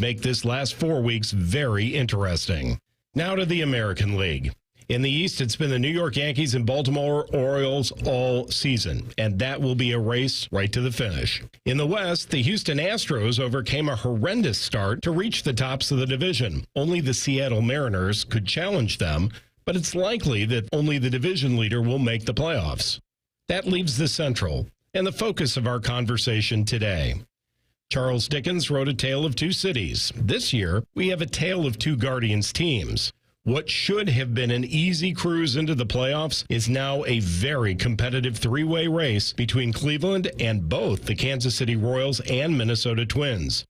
make this last 4 weeks very interesting. Now to the American League. In the East, it's been the New York Yankees and Baltimore Orioles all season, and that will be a race right to the finish. In the West, the Houston Astros overcame a horrendous start to reach the tops of the division. Only the Seattle Mariners could challenge them, but it's likely that only the division leader will make the playoffs. That leaves the Central and the focus of our conversation today. Charles Dickens wrote A Tale of Two Cities. This year, we have A Tale of Two Guardians teams. What should have been an easy cruise into the playoffs is now a very competitive three-way race between Cleveland and both the Kansas City Royals and Minnesota Twins.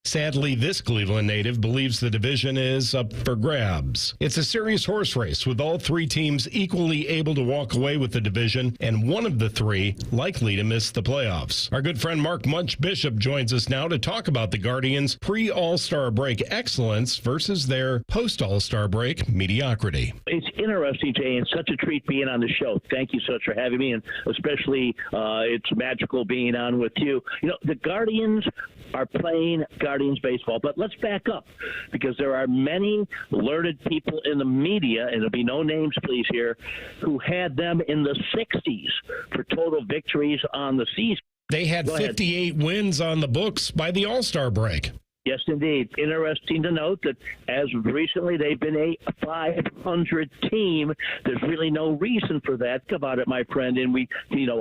Sadly, this Cleveland native believes the division is up for grabs. It's a serious horse race with all three teams equally able to walk away with the division and one of the three likely to miss the playoffs. Our good friend Mark Munch Bishop joins us now to talk about the Guardians' pre-All-Star break excellence versus their post-All-Star break mediocrity. It's interesting, Jay, and such a treat being on the show. Thank you so much for having me, and especially it's magical being on with you. You know, the Guardians are playing Guardians baseball, but let's back up because there are many learned people in the media, and there'll be no names please here, who had them in the 60s for total victories on the season. They had 58 wins on the books by the All-Star break. Yes, indeed. Interesting to note that as of recently, they've been a 500 team. There's really no reason for that. Think about it, my friend. And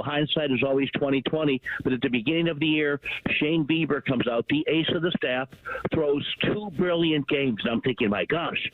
hindsight is always 20/20. But at the beginning of the year, Shane Bieber comes out, the ace of the staff, throws two brilliant games. And I'm thinking, my gosh,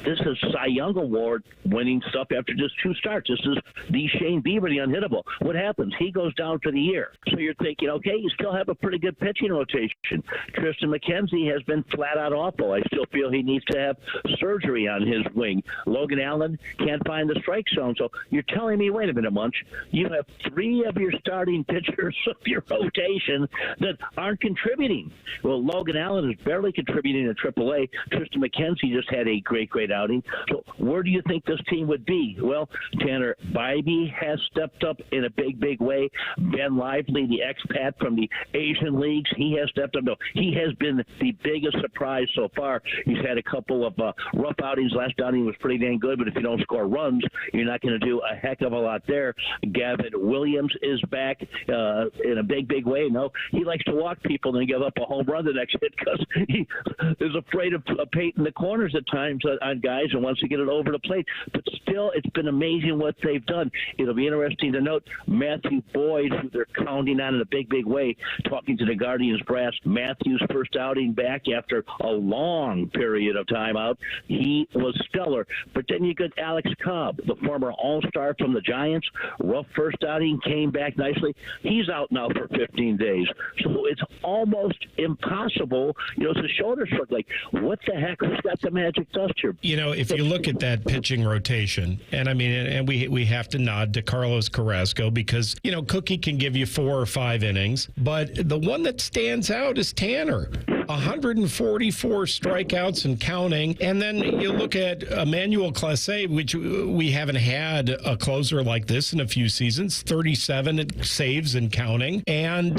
this is Cy Young Award winning stuff after just two starts. This is the Shane Bieber, the unhittable. What happens? He goes down for the year. So you're thinking, okay, you still have a pretty good pitching rotation. Tristan McKenzie has been flat out awful. I still feel he needs to have surgery on his wing. Logan Allen can't find the strike zone. So you're telling me, wait a minute, Munch, you have three of your starting pitchers of your rotation that aren't contributing. Well, Logan Allen is barely contributing to AAA. Tristan McKenzie just had a great outing. So where do you think this team would be? Well, Tanner Bybee has stepped up in a big way. Ben Lively, the expat from the Asian leagues, he has stepped up. No, he has been the biggest surprise so far. He's had a couple of rough outings. Last outing was pretty dang good, but if you don't score runs, you're not going to do a heck of a lot there. Gavin Williams is back in a big way. No, he likes to walk people and give up a home run the next hit because he is afraid of painting the corners at times on guys and wants to get it over the plate. But still, it's been amazing what they've done. It'll be interesting to note Matthew Boyd, who they're counting on in a big way, talking to the Guardians brass. Matthew's first outing back after a long period of time out. He was stellar. But then you get Alex Cobb, the former All-Star from the Giants. Rough first outing, came back nicely. He's out now for 15 days. So it's almost impossible. It's a shoulder shrug. Like, what the heck? Who's got the magic dust here? If you look at that pitching rotation, and we have to nod to Carlos Carrasco because, Cookie can give you 4 or 5 innings, but the one that stands out is Tanner. 144 strikeouts and counting. And then you look at Emmanuel Clase, which we haven't had a closer like this in a few seasons, 37 saves and counting. And,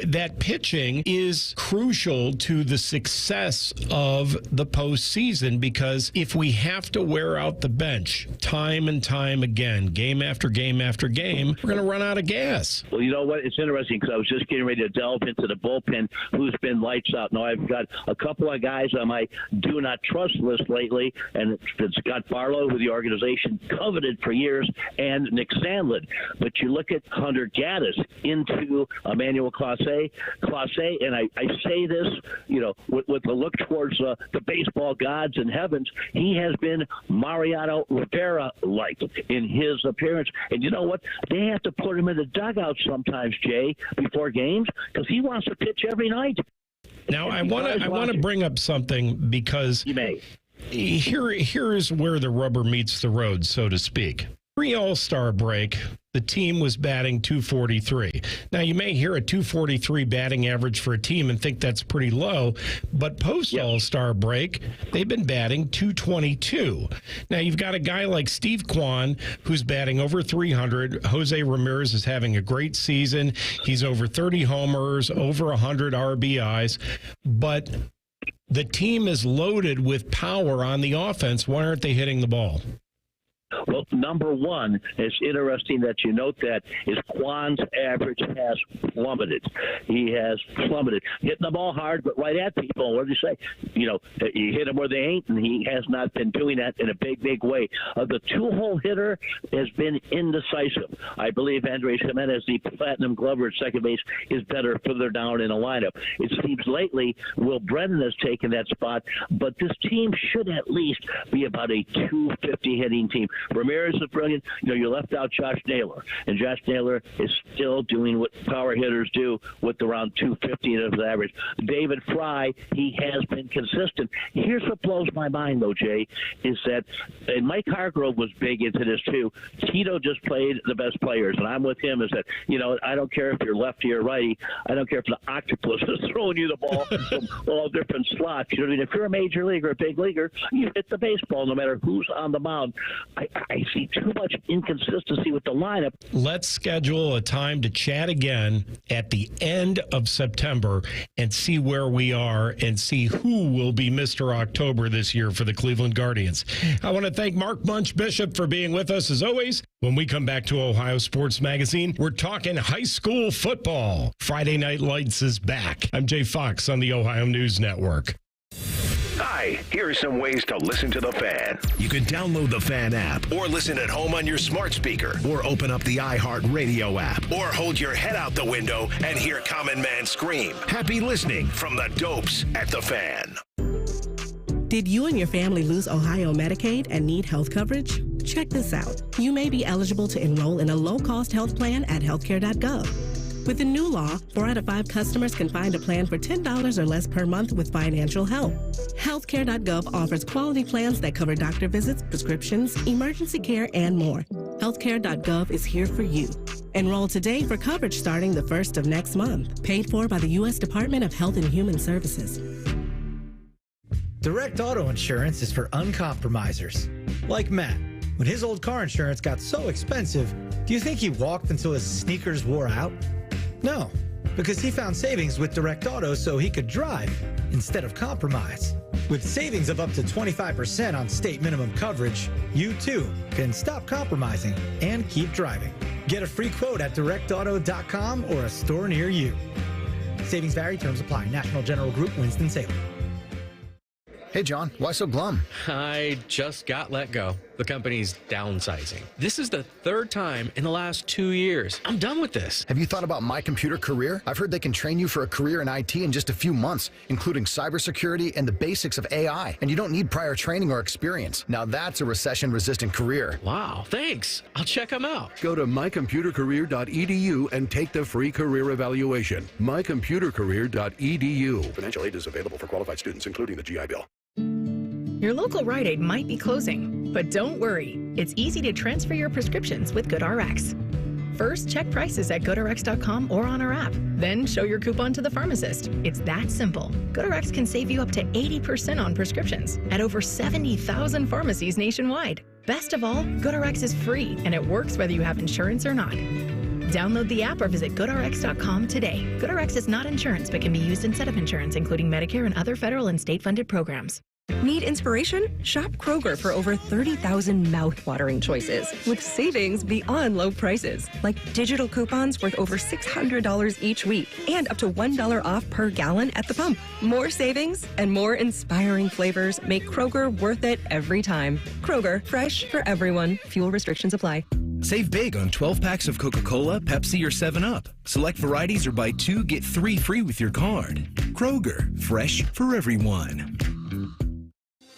that pitching is crucial to the success of the postseason because if we have to wear out the bench time and time again, game after game after game, we're going to run out of gas. Well, you know what? It's interesting because I was just getting ready to delve into the bullpen, who's been lights out. Now, I've got a couple of guys on my do not trust list lately, and it's Scott Barlow, who the organization coveted for years, and Nick Sandlin. But you look at Hunter Gaddis into Emmanuel Clase, and I say this, with the look towards the baseball gods and heavens, he has been Mariano Rivera-like in his appearance. And you know what? They have to put him in the dugout sometimes, Jay, before games, because he wants to pitch every night. Now, I want to bring up something because you may. Here is where the rubber meets the road, so to speak. Pre-All-Star break, the team was batting .243. Now, you may hear a .243 batting average for a team and think that's pretty low, but post-All-Star break, they've been batting .222. Now, you've got a guy like Steve Kwan who's batting over .300. Jose Ramirez is having a great season. He's over 30 homers, over 100 RBIs, but The team is loaded with power on the offense. Why aren't they hitting the ball? Well, number one, it's interesting that you note that, is Quan's average has plummeted. He has plummeted. Hitting the ball hard, but right at people. What do you say? You hit them where they ain't, and he has not been doing that in a big, big way. The two-hole hitter has been indecisive. I believe Andres Jimenez, the platinum glover at second base, is better further down in the lineup. It seems lately Will Brennan has taken that spot, but this team should at least be about a 250 hitting team. Ramirez is brilliant. You left out Josh Naylor, and Josh Naylor is still doing what power hitters do with around 250 of his average. David Fry, he has been consistent. Here's what blows my mind, though, Jay, is that, and Mike Hargrove was big into this too, Tito just played the best players, and I'm with him, is that, I don't care if you're lefty or righty. I don't care if the octopus is throwing you the ball from all different slots. If you're a major leaguer, a big leaguer, you hit the baseball no matter who's on the mound. I see too much inconsistency with the lineup. Let's schedule a time to chat again at the end of September and see where we are and see who will be Mr. October this year for the Cleveland Guardians. I want to thank Mark Munch Bishop for being with us as always. When we come back to Ohio Sports Magazine, we're talking high school football. Friday Night Lights is back. I'm Jay Fox on the Ohio News Network. Hi, here are some ways to listen to The Fan. You can download the Fan app or listen at home on your smart speaker or open up the iHeartRadio app or hold your head out the window and hear Common Man scream. Happy listening from the Dopes at The Fan. Did you and your family lose Ohio Medicaid and need health coverage? Check this out. You may be eligible to enroll in a low-cost health plan at healthcare.gov. With the new law, 4 out of 5 customers can find a plan for $10 or less per month with financial help. Healthcare.gov offers quality plans that cover doctor visits, prescriptions, emergency care, and more. Healthcare.gov is here for you. Enroll today for coverage starting the 1st of next month. Paid for by the U.S. Department of Health and Human Services. Direct auto insurance is for uncompromisers. Like Matt. When his old car insurance got so expensive, do you think he walked until his sneakers wore out? No, because he found savings with Direct Auto so he could drive instead of compromise. With savings of up to 25% on state minimum coverage, you too can stop compromising and keep driving. Get a free quote at directauto.com or a store near you. Savings vary, terms apply. National General Group, Winston-Salem. Hey, John, why so glum? I just got let go. The company's downsizing. This is the 3rd time in the last 2 years. I'm done with this. Have you thought about My Computer Career? I've heard they can train you for a career in IT in just a few months, including cybersecurity and the basics of AI. And you don't need prior training or experience. Now that's a recession-resistant career. Wow, thanks. I'll check them out. Go to mycomputercareer.edu and take the free career evaluation. mycomputercareer.edu. Financial aid is available for qualified students, including the GI Bill. Your local Rite Aid might be closing, but don't worry. It's easy to transfer your prescriptions with GoodRx. First, check prices at GoodRx.com or on our app. Then show your coupon to the pharmacist. It's that simple. GoodRx can save you up to 80% on prescriptions at over 70,000 pharmacies nationwide. Best of all, GoodRx is free, and it works whether you have insurance or not. Download the app or visit GoodRx.com today. GoodRx is not insurance, but can be used instead of insurance, including Medicare and other federal and state-funded programs. Need inspiration? Shop Kroger for over 30,000 mouth-watering choices with savings beyond low prices, like digital coupons worth over $600 each week and up to $1 off per gallon at the pump. More savings and more inspiring flavors make Kroger worth it every time. Kroger, fresh for everyone. Fuel restrictions apply. Save big on 12 packs of Coca-Cola, Pepsi, or 7-Up. Select varieties or buy 2, get 3 free with your card. Kroger, fresh for everyone.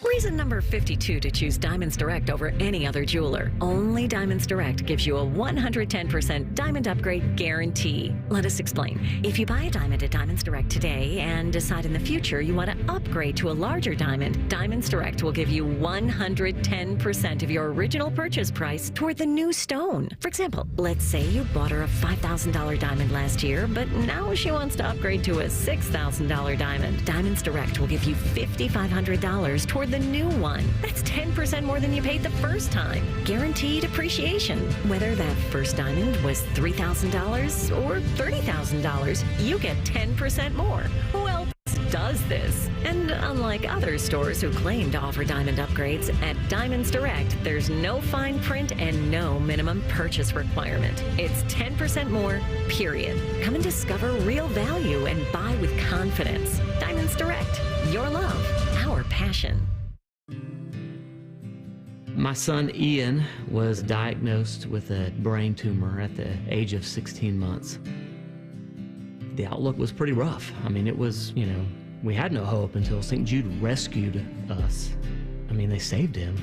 Reason number 52 to choose Diamonds Direct over any other jeweler. Only Diamonds Direct gives you a 110% diamond upgrade guarantee. Let us explain. If you buy a diamond at Diamonds Direct today and decide in the future you want to upgrade to a larger diamond, Diamonds Direct will give you 110% of your original purchase price toward the new stone. For example, let's say you bought her a $5,000 diamond last year, but now she wants to upgrade to a $6,000 diamond. Diamonds Direct will give you $5,500 toward the new one. That's 10% more than you paid the first time. Guaranteed appreciation. Whether that first diamond was $3,000 or $30,000, you get 10% more. Who else does was this. And unlike other stores who claim to offer diamond upgrades, at Diamonds Direct, there's no fine print and no minimum purchase requirement. It's 10% more, period. Come and discover real value and buy with confidence. Diamonds Direct, your love, our passion. My son Ian was diagnosed with a brain tumor at the age of 16 months. The outlook was pretty rough. I mean, it was, we had no hope until St. Jude rescued us. I mean, they saved him.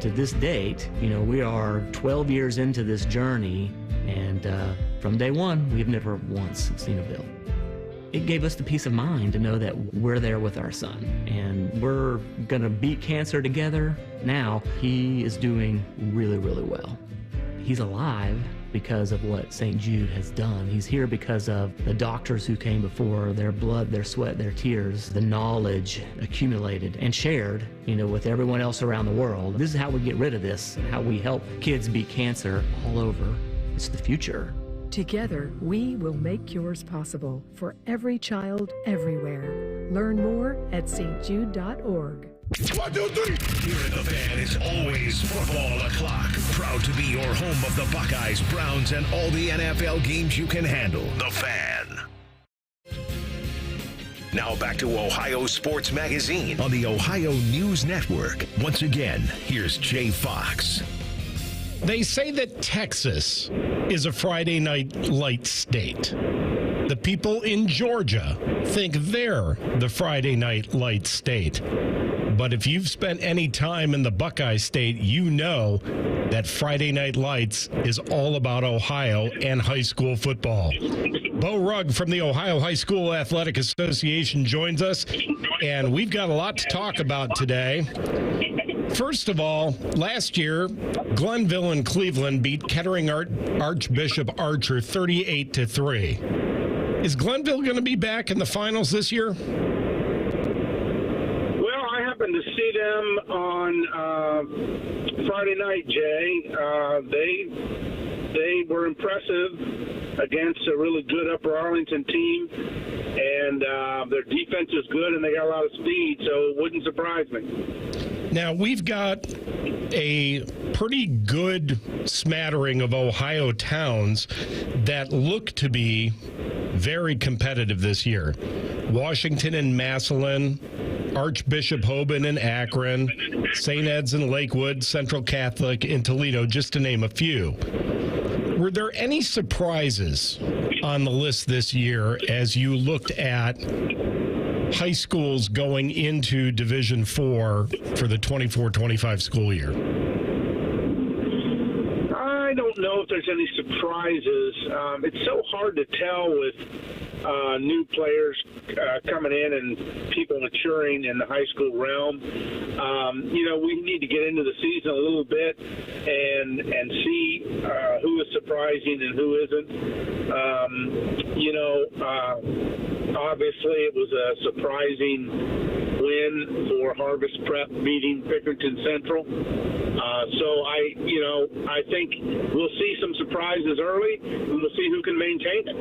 To this date, we are 12 years into this journey, and from day one, we've never once seen a bill. It gave us the peace of mind to know that we're there with our son, and we're gonna beat cancer together. Now, he is doing really, really well. He's alive because of what St. Jude has done. He's here because of the doctors who came before, their blood, their sweat, their tears, the knowledge accumulated and shared, with everyone else around the world. This is how we get rid of this, how we help kids beat cancer all over. It's the future. Together, we will make cures possible for every child everywhere. Learn more at stjude.org. 1, 2, 3. Here at the Fan is always football o'clock. Proud to be your home of the Buckeyes, Browns, and all the NFL games you can handle. The Fan. Now back to Ohio Sports Magazine on the Ohio News Network. Once again, here's Jay Fox. They say that Texas is a Friday night light state. The people in Georgia think they're the Friday night light state. But if you've spent any time in the Buckeye State, you know that Friday Night Lights is all about Ohio and high school football. Bo Rugg from the Ohio High School Athletic Association joins us, and we've got a lot to talk about today. First of all, last year, Glenville and Cleveland beat Kettering Archbishop Archer 38-3. Is Glenville going to be back in the finals this year? To see them on Friday night, Jay. They were impressive against a really good Upper Arlington team, and their defense is good, and they got a lot of speed, so it wouldn't surprise me. Now, we've got a pretty good smattering of Ohio towns that look to be very competitive this year. Washington and Massillon, Archbishop Hoban and Akron, St. Ed's and Lakewood, Central Catholic and Toledo, just to name a few. Were there any surprises on the list this year as you looked at high schools going into Division IV for the 24-25 school year? I don't know if there's any surprises. It's so hard to tell with new players coming in and people maturing in the high school realm. We need to get into the season a little bit and see who is surprising and who isn't. Obviously it was a surprising win for Harvest Prep beating Pickerington Central. So I think we'll see some surprises early, and we'll see who can maintain it.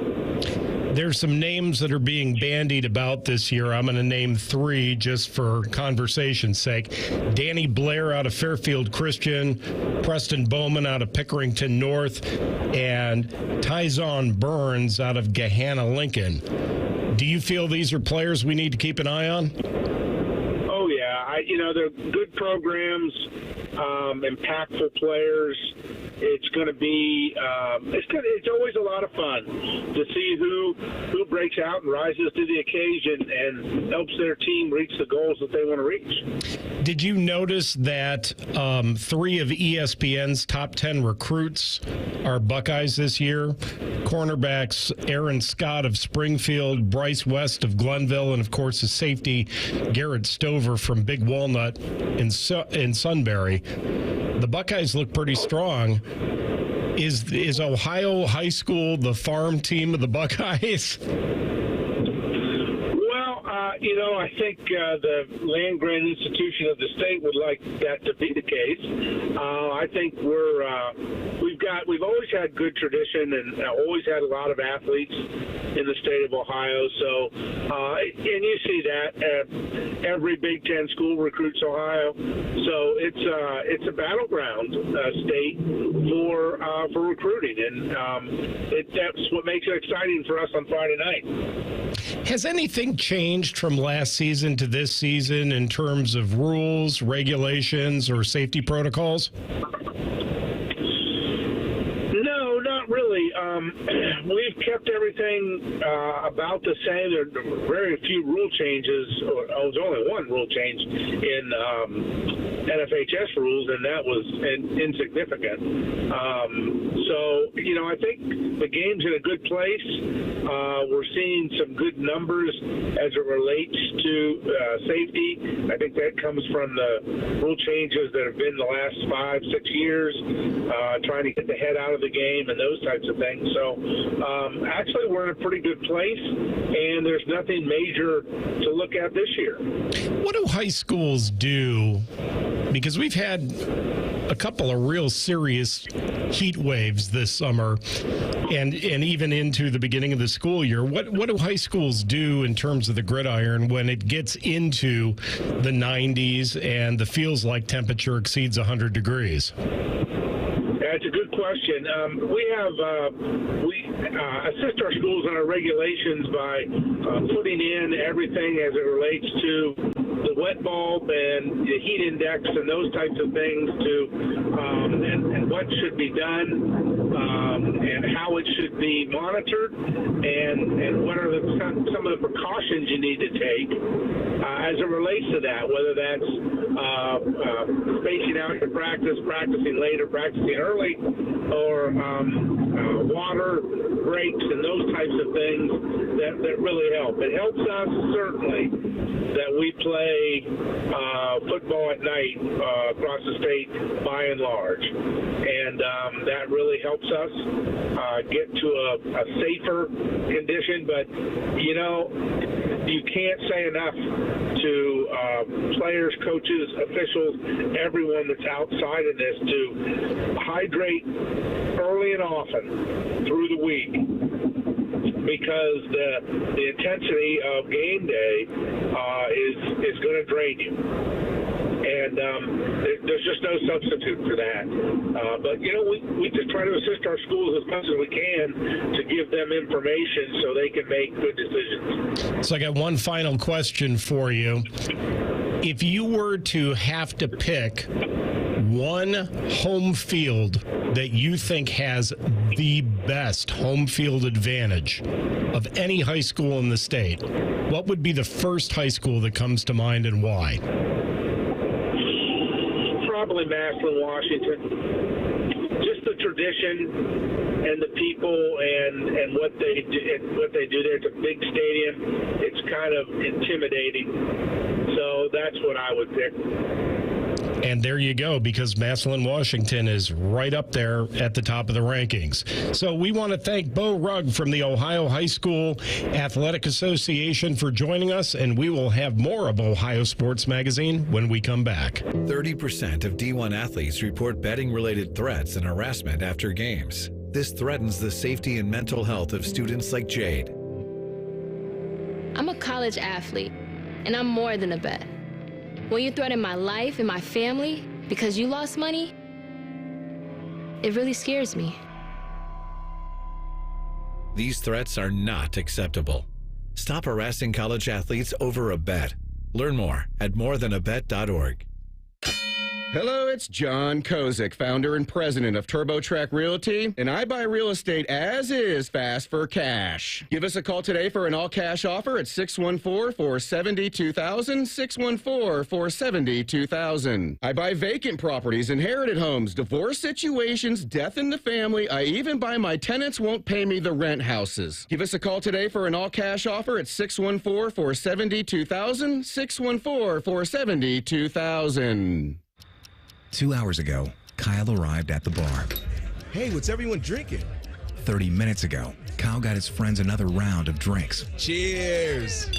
There's some names that are being bandied about this year. I'm going to name three just for conversation's sake. Danny Blair out of Fairfield Christian, Preston Bowman out of Pickerington North, and Tyzon Burns out of Gahanna Lincoln. Do you feel these are players we need to keep an eye on? Oh, yeah. They're good programs, impactful players. It's going to be it's always a lot of fun to see who breaks out and rises to the occasion and helps their team reach the goals that they want to reach. Did you notice that three of ESPN's top 10 recruits are Buckeyes this year? Cornerbacks Aaron Scott of Springfield, Bryce West of Glenville, and of course the safety Garrett Stover from Big Walnut in Sunbury. The Buckeyes look pretty strong. Is Ohio High School the farm team of the Buckeyes? Well, I think the land grant institution of the state would like that to be the case. I think we've always had good tradition and always had a lot of athletes in the state of Ohio. So, and you see that every Big Ten school recruits Ohio. So it's a battleground state for recruiting, and that's what makes it exciting for us on Friday night. Has anything changed from last season to this season in terms of rules, regulations, or safety protocols? No, not really. We've kept everything about the same. There are very few rule changes. There's only one rule change in NFHS rules, and that was insignificant. So, I think the game's in a good place. We're seeing some good numbers as it relates to safety. I think that comes from the rule changes that have been the last 5-6 years, trying to get the head out of the game and those types of things. So actually we're in a pretty good place, and there's nothing major to look at this year. What do high schools do? Because we've had a couple of real serious heat waves this summer and even into the beginning of the school year. What do high schools do in terms of the gridiron when it gets into the 90s and the feels like temperature exceeds 100 degrees? That's a good question. We assist our schools on our regulations by putting in everything as it relates to the wet bulb and the heat index and those types of things and what should be done and how it should be monitored and what are some of the precautions you need to take as it relates to that, whether that's spacing out your practice, practicing later, practicing early, or water breaks and those types of things that really help. It helps us certainly that we play football at night across the state by and large, and that really helps us get to a safer condition. But you can't say enough to players, coaches, officials, everyone that's outside of this to hydrate early and often through the week, because the intensity of game day is going to drain you. And there's just no substitute for that. But, we just try to assist our schools as much as we can to give them information so they can make good decisions. So I got one final question for you. If you were to have to pick one home field that you think has the best home field advantage of any high school in the state, what would be the first high school that comes to mind and why? Probably Massillon, Washington. Just the tradition and the people and what they do there. It's a big stadium. It's kind of intimidating. So that's what I would pick. And there you go, because Massillon, Washington is right up there at the top of the rankings. So we want to thank Bo Rugg from the Ohio High School Athletic Association for joining us, and we will have more of Ohio Sports Magazine when we come back. 30% of D1 athletes report betting-related threats and harassment after games. This threatens the safety and mental health of students like Jade. I'm a college athlete, and I'm more than a bet. When you threaten my life and my family because you lost money, it really scares me. These threats are not acceptable. Stop harassing college athletes over a bet. Learn more at morethanabet.org. Hello, it's John Kozik, founder and president of TurboTrack Realty, and I buy real estate as is fast for cash. Give us a call today for an all-cash offer at 614-470-2000, 614-470-2000. I buy vacant properties, inherited homes, divorce situations, death in the family. I even buy my tenants won't pay me the rent houses. Give us a call today for an all-cash offer at 614-470-2000, 614-470-2000. 2 hours ago, Kyle arrived at the bar. Hey, what's everyone drinking? 30 minutes ago, Kyle got his friends another round of drinks. Cheers!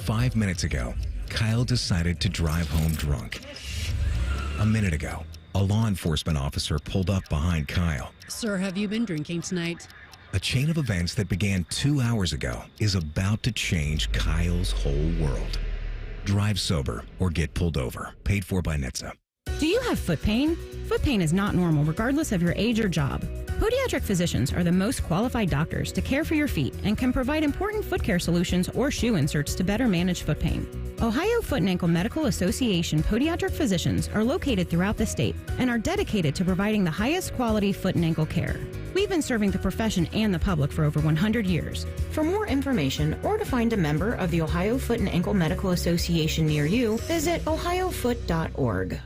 5 minutes ago, Kyle decided to drive home drunk. A minute ago, a law enforcement officer pulled up behind Kyle. Sir, have you been drinking tonight? A chain of events that began 2 hours ago is about to change Kyle's whole world. Drive sober or get pulled over. Paid for by NHTSA. Do you have foot pain? Foot pain is not normal regardless of your age or job. Podiatric physicians are the most qualified doctors to care for your feet and can provide important foot care solutions or shoe inserts to better manage foot pain. Ohio Foot and Ankle Medical Association podiatric physicians are located throughout the state and are dedicated to providing the highest quality foot and ankle care. We've been serving the profession and the public for over 100 years. For more information or to find a member of the Ohio Foot and Ankle Medical Association near you, visit ohiofoot.org.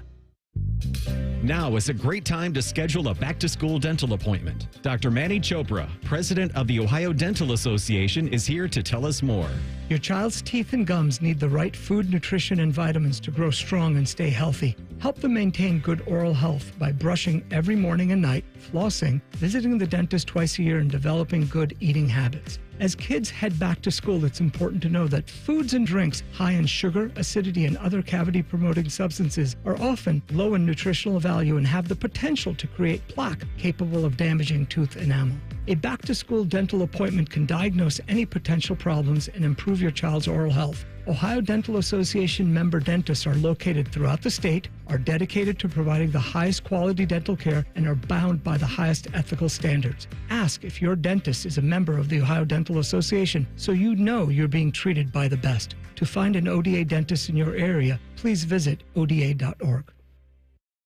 Now is a great time to schedule a back-to-school dental appointment. Dr. Manny Chopra, president of the Ohio Dental Association, is here to tell us more. Your child's teeth and gums need the right food, nutrition, and vitamins to grow strong and stay healthy. Help them maintain good oral health by brushing every morning and night, flossing, visiting the dentist twice a year, and developing good eating habits. As kids head back to school, it's important to know that foods and drinks high in sugar, acidity, and other cavity-promoting substances are often low in nutritional value and have the potential to create plaque capable of damaging tooth enamel. A back-to-school dental appointment can diagnose any potential problems and improve your child's oral health. Ohio Dental Association member dentists are located throughout the state, are dedicated to providing the highest quality dental care, and are bound by the highest ethical standards. Ask if your dentist is a member of the Ohio Dental Association so you know you're being treated by the best. To find an ODA dentist in your area, please visit oda.org.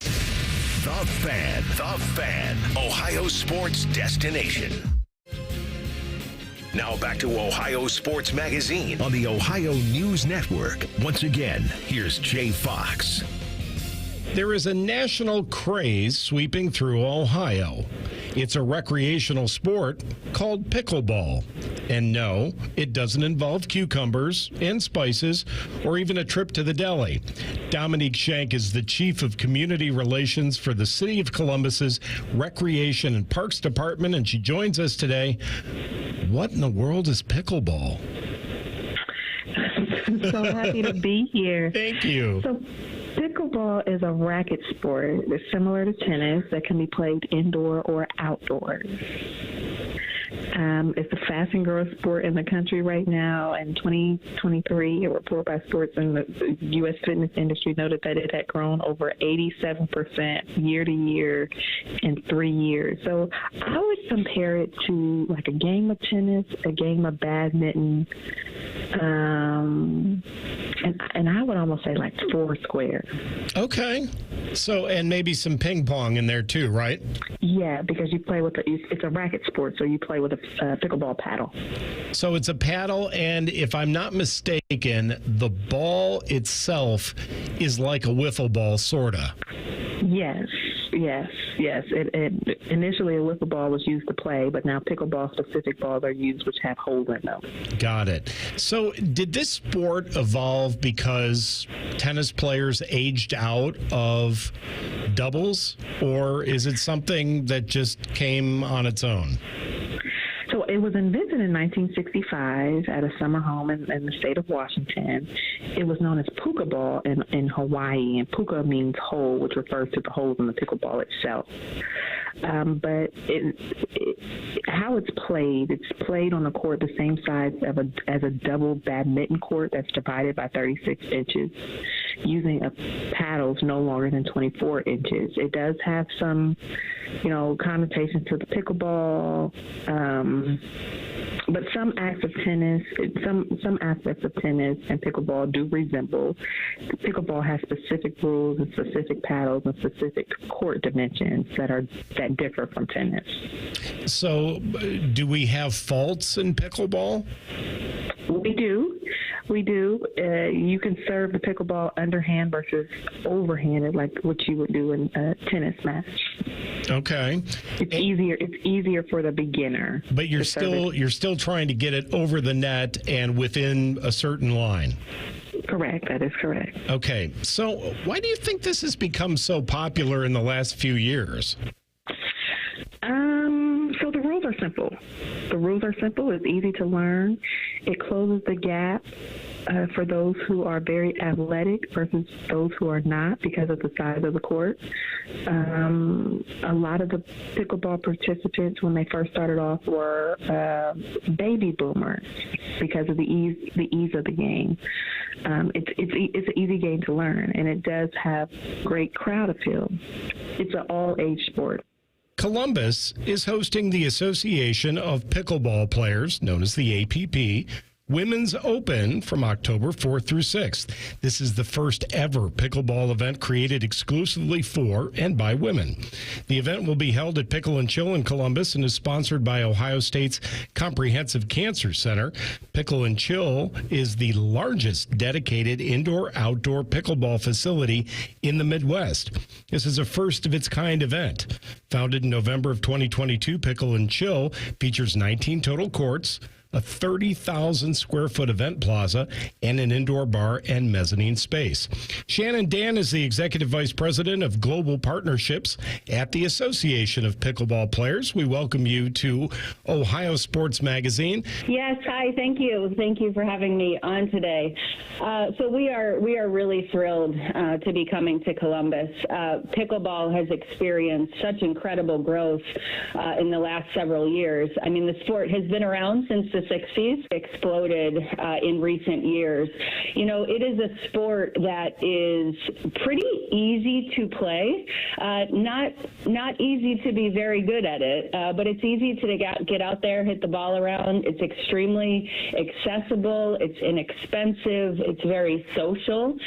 The Fan, Ohio sports destination. Now back to Ohio Sports Magazine on the Ohio News Network. Once again, here's Jay Fox. There is a national craze sweeping through Ohio. It's a recreational sport called pickleball. And no, it doesn't involve cucumbers and spices or even a trip to the deli. Dominique Shank is the Chief of Community Relations for the City of Columbus's Recreation and Parks Department, and she joins us today. What in the world is pickleball? I'm so happy to be here. Thank you. So, pickleball is a racket sport. It's similar to tennis that can be played indoor or outdoors. It's the fastest growing sport in the country right now. In 2023, a report by Sports and the U.S. fitness industry noted that it had grown over 87% year to year in 3 years. So I would compare it to like a game of tennis, a game of badminton, and I would almost say like Foursquare. Okay. So, and maybe some ping pong in there too, right? Yeah, because you play with it's a racket sport, so you play with a pickleball paddle. So it's a paddle, and if I'm not mistaken, the ball itself is like a wiffle ball, sorta. Yes. It initially a wiffle ball was used to play, but now pickleball specific balls are used, which have holes in them. Got it. So did this sport evolve because tennis players aged out of doubles, or is it something that just came on its own? So it was invented in 1965 at a summer home in the state of Washington. It was known as puka ball in Hawaii, and puka means hole, which refers to the holes in the pickleball itself. But how it's played on a court the same size as a double badminton court that's divided by 36 inches, using paddles no longer than 24 inches. It does have some, connotations to the pickleball. But some aspects of tennis and pickleball do resemble. Pickleball has specific rules and specific paddles and specific court dimensions that differ from tennis. So, do we have faults in pickleball? We do. You can serve the pickleball underhand versus overhanded, like what you would do in a tennis match. Okay. It's easier for the beginner. But you're still trying to get it over the net and within a certain line. Correct. That is correct. Okay. So why do you think this has become so popular in the last few years? So the rules are simple. It's easy to learn. It closes the gap for those who are very athletic versus those who are not because of the size of the court. A lot of the pickleball participants, when they first started off, were baby boomers because of the ease of the game. It's an easy game to learn, and it does have great crowd appeal. It's an all-age sport. Columbus is hosting the Association of Pickleball Players, known as the APP, Women's Open from October 4th through 6th. This is the first ever pickleball event created exclusively for and by women. The event will be held at Pickle and Chill in Columbus and is sponsored by Ohio State's Comprehensive Cancer Center. Pickle and Chill is the largest dedicated indoor-outdoor pickleball facility in the Midwest. This is a first-of-its-kind event. Founded in November of 2022, Pickle and Chill features 19 total courts, a 30,000 square foot event plaza, and an indoor bar and mezzanine space. Shannon Dan is the Executive Vice President of Global Partnerships at the Association of Pickleball Players. We welcome you to Ohio Sports Magazine. Yes, hi, thank you. Thank you for having me on today. So we are really thrilled to be coming to Columbus. Pickleball has experienced such incredible growth in the last several years. I mean, the sport has been around since the 60s, exploded in recent years. You know, it is a sport that is pretty easy to play, not easy to be very good at it, but it's easy to get out there, hit the ball around. It's extremely accessible. It's inexpensive. It's very social.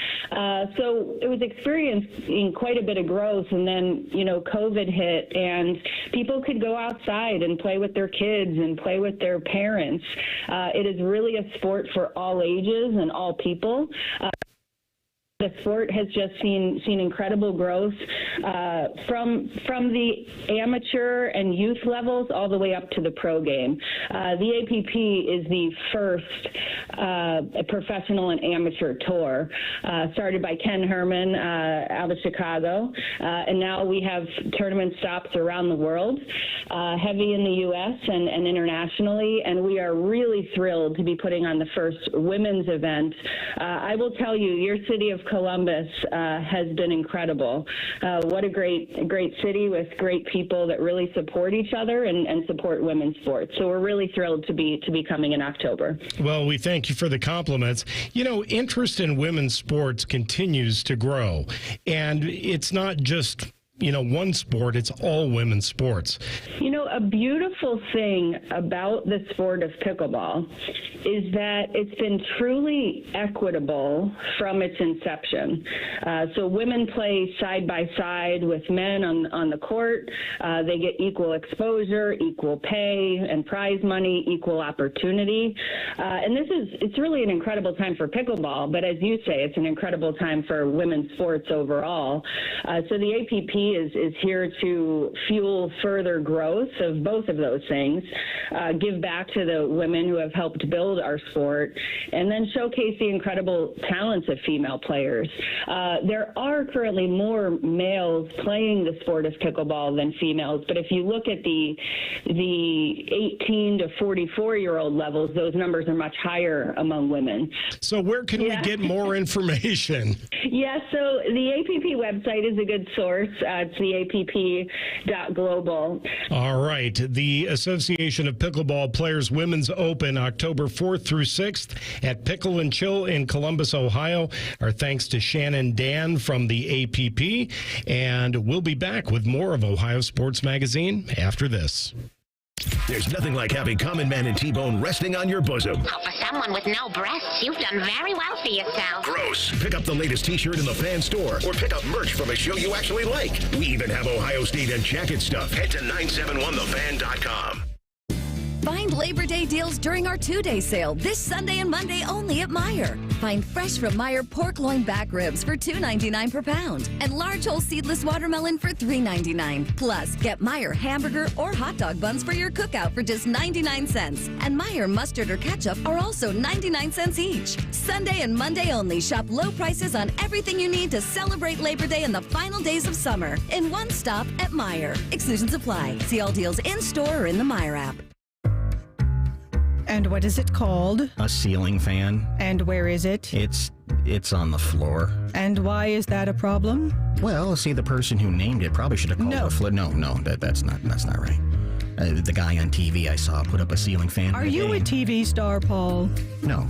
So it was experiencing quite a bit of growth, and then, you know, COVID hit, and people could go outside and play with their kids and play with their parents. It is really a sport for all ages and all people. The sport has just seen incredible growth from the amateur and youth levels all the way up to the pro game. The APP is the first professional and amateur tour, started by Ken Herman out of Chicago, and now we have tournament stops around the world, heavy in the U.S. and internationally, and we are really thrilled to be putting on the first women's event. I will tell you, your city of Columbus has been incredible. What a great city with great people that really support each other and support women's sports. So we're really thrilled to be coming in October. Well, we thank you for the compliments. You know, interest in women's sports continues to grow, and it's not just, you know, one sport, it's all women's sports. You know, a beautiful thing about the sport of pickleball is that it's been truly equitable from its inception. So women play side by side with men on the court. They get equal exposure, equal pay and prize money, equal opportunity. And it's really an incredible time for pickleball, but as you say, it's an incredible time for women's sports overall. So the APP is here to fuel further growth of both of those things, give back to the women who have helped build our sport, and then showcase the incredible talents of female players. There are currently more males playing the sport of pickleball than females, but if you look at the 18 to 44-year-old levels, those numbers are much higher among women. So where can we get more information? Yeah, so the APP website is a good source. It's the app.global. All right. The Association of Pickleball Players Women's Open, October 4th through 6th at Pickle and Chill in Columbus, Ohio. Our thanks to Shannon Dan from the APP. And we'll be back with more of Ohio Sports Magazine after this. There's nothing like having Common Man and T-Bone resting on your bosom. Oh, for someone with no breasts, you've done very well for yourself. Gross. Pick up the latest T-shirt in the fan store or pick up merch from a show you actually like. We even have Ohio State and jacket stuff. Head to 971thefan.com. Find Labor Day deals during our 2-day sale this Sunday and Monday only at Meijer. Find fresh from Meijer pork loin back ribs for $2.99 per pound and large whole seedless watermelon for $3.99. Plus, get Meijer hamburger or hot dog buns for your cookout for just 99 cents. And Meijer mustard or ketchup are also 99 cents each. Sunday and Monday only. Shop low prices on everything you need to celebrate Labor Day and the final days of summer in one stop at Meijer. Exclusions apply. See all deals in store or in the Meijer app. And what is it called? A ceiling fan. And where is it? It's on the floor. And why is that a problem? Well, see, the person who named it probably should have called it a floor. No, that's not right. The guy on TV I saw put up a ceiling fan. Are you a TV star, Paul? No,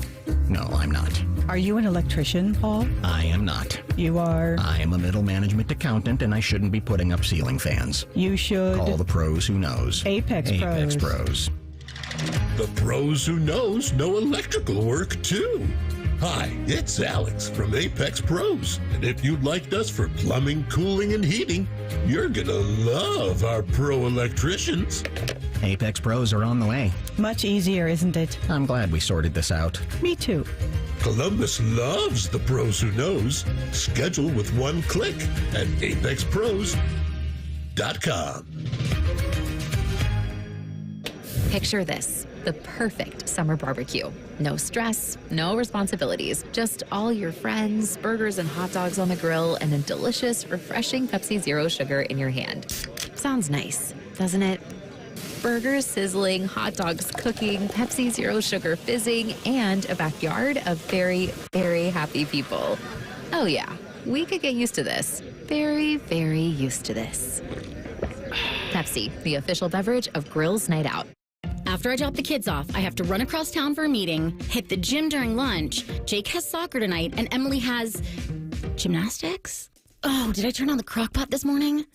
I'm not. Are you an electrician, Paul? I am not. You are? I am a middle management accountant, and I shouldn't be putting up ceiling fans. You should. Call the pros who knows. Apex Pros. The pros who know electrical work, too. Hi, it's Alex from Apex Pros, and if you'd like us for plumbing, cooling, and heating, you're gonna love our pro electricians. Apex Pros are on the way. Much easier, isn't it? I'm glad we sorted this out. Me too. Columbus loves the pros who knows. Schedule with one click at apexpros.com. Picture this, the perfect summer barbecue. No stress, no responsibilities, just all your friends, burgers and hot dogs on the grill, and a delicious, refreshing Pepsi Zero Sugar in your hand. Sounds nice, doesn't it? Burgers sizzling, hot dogs cooking, Pepsi Zero Sugar fizzing, and a backyard of very, very happy people. Oh yeah, we could get used to this. Very, very used to this. Pepsi, the official beverage of Grills Night Out. After I drop the kids off, I have to run across town for a meeting, hit the gym during lunch. Jake has soccer tonight, and Emily has gymnastics? Oh, did I turn on the crock pot this morning?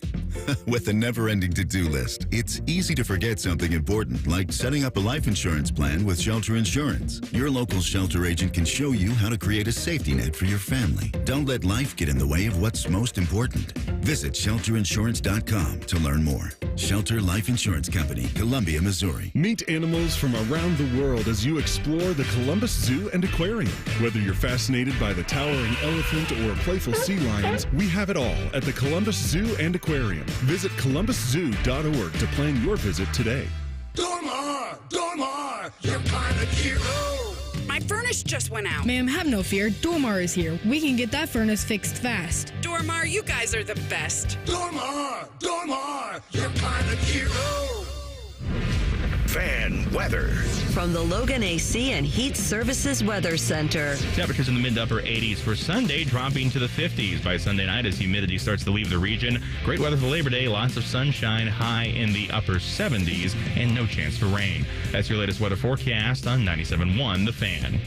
With a never-ending to-do list, it's easy to forget something important, like setting up a life insurance plan with Shelter Insurance. Your local Shelter agent can show you how to create a safety net for your family. Don't let life get in the way of what's most important. Visit shelterinsurance.com to learn more. Shelter Life Insurance Company, Columbia, Missouri. Meet animals from around the world as you explore the Columbus Zoo and Aquarium. Whether you're fascinated by the towering elephant or playful sea lions, we have it all at the Columbus Zoo and Aquarium. Visit columbuszoo.org to plan your visit today. Dormar, you're kind of hero. My furnace just went out. Ma'am, have no fear. Dormar is here. We can get that furnace fixed fast. Dormar, you guys are the best. Dormar, you're kind of hero. Fan weather. From the Logan AC and Heat Services Weather Center. Temperatures in the mid to upper 80s for Sunday, dropping to the 50s by Sunday night as humidity starts to leave the region. Great weather for Labor Day, lots of sunshine, high in the upper 70s, and no chance for rain. That's your latest weather forecast on 97.1 The Fan.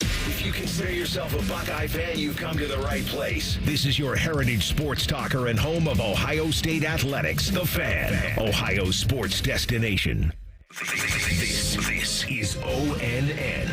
If you consider yourself a Buckeye fan, you've come to the right place. This is your heritage sports talker and home of Ohio State Athletics, The Fan, Ohio's sports destination. This is ONN.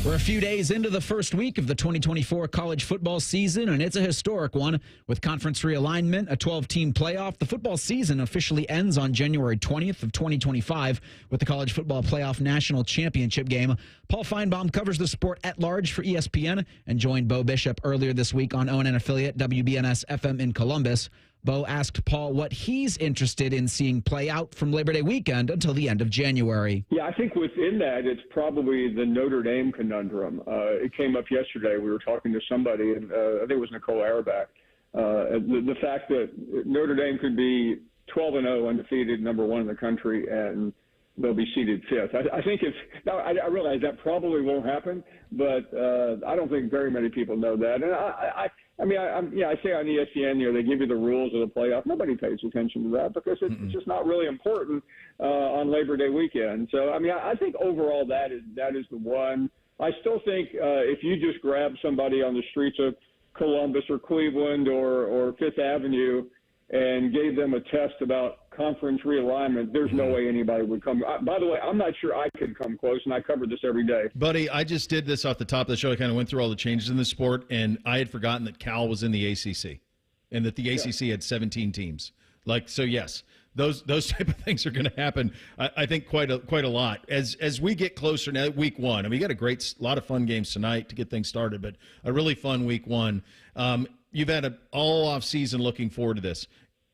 We're a few days into the first week of the 2024 college football season, and it's a historic one. With conference realignment, a 12-team playoff, the football season officially ends on January 20th of 2025 with the College Football Playoff National Championship game. Paul Feinbaum covers the sport at large for ESPN and joined Bo Bishop earlier this week on ONN affiliate WBNS FM in Columbus. Bo asked Paul what he's interested in seeing play out from Labor Day weekend until the end of January. Yeah, I think within that, it's probably the Notre Dame conundrum. It came up yesterday. We were talking to somebody, and I think it was Nicole Auerbach. The fact that Notre Dame could be 12-0 undefeated, number one in the country, and they'll be seeded fifth. I think now I realize that probably won't happen, but I don't think very many people know that. And I say on ESPN, they give you the rules of the playoff. Nobody pays attention to that because it's just not really important on Labor Day weekend. So, I think overall that is the one. I still think if you just grab somebody on the streets of Columbus or Cleveland or Fifth Avenue and gave them a test about conference realignment, there's no way anybody would come. By the way, I'm not sure I could come close, and I cover this every day. Buddy, I just did this off the top of the show. I kind of went through all the changes in the sport, and I had forgotten that Cal was in the ACC and that the ACC had 17 teams. So yes, those type of things are going to happen, I think, quite a lot. As we get closer now, week one, we got a lot of fun games tonight to get things started, but a really fun week one. You've had an all-off season looking forward to this.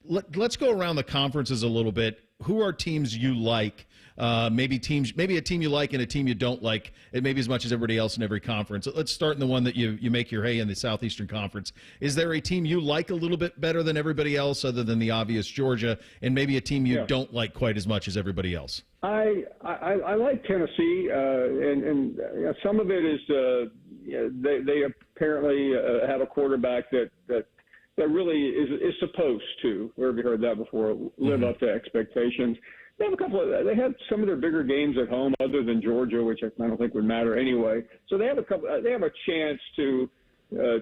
Let's go around the conferences a little bit. Who are teams you like maybe a team you like and a team you don't like, maybe as much as everybody else in every conference. Let's start in the one that you make your hay in, the Southeastern Conference. Is there a team you like a little bit better than everybody else, other than the obvious Georgia, and maybe a team you don't like quite as much as everybody else? I like Tennessee, and some of it is they apparently have a quarterback that really is supposed to, where have you heard that before, live up to expectations. They have they had some of their bigger games at home, other than Georgia, which I don't think would matter anyway. So they have a chance to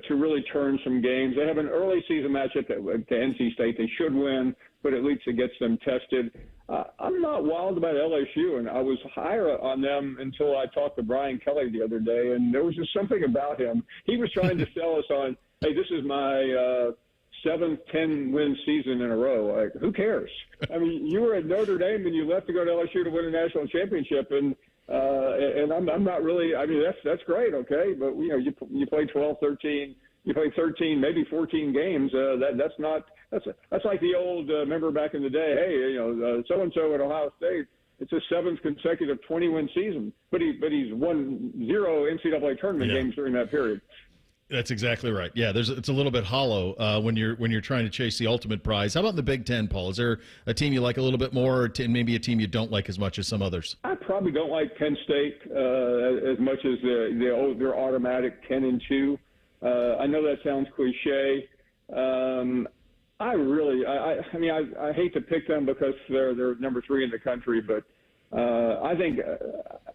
really turn some games. They have an early season matchup to NC State they should win, but at least it gets them tested. I'm not wild about LSU, and I was higher on them until I talked to Brian Kelly the other day, and there was just something about him. He was trying to sell us on, hey, this is my 7th 10-win season in a row. Like, who cares? I mean, you were at Notre Dame and you left to go to LSU to win a national championship, and I'm not really. I mean, that's great, okay, but you play 12, 13. You play 13, maybe 14 games. That's like the old remember back in the day. Hey, so and so at Ohio State. It's his 7th consecutive 20-win season, but he's won 0 NCAA tournament games during that period. That's exactly right. Yeah, it's a little bit hollow when you're trying to chase the ultimate prize. How about in the Big Ten, Paul? Is there a team you like a little bit more, or maybe a team you don't like as much as some others? I probably don't like Penn State as much as their automatic 10-2. I know that sounds cliche. I hate to pick them because they're number 3 in the country, but I think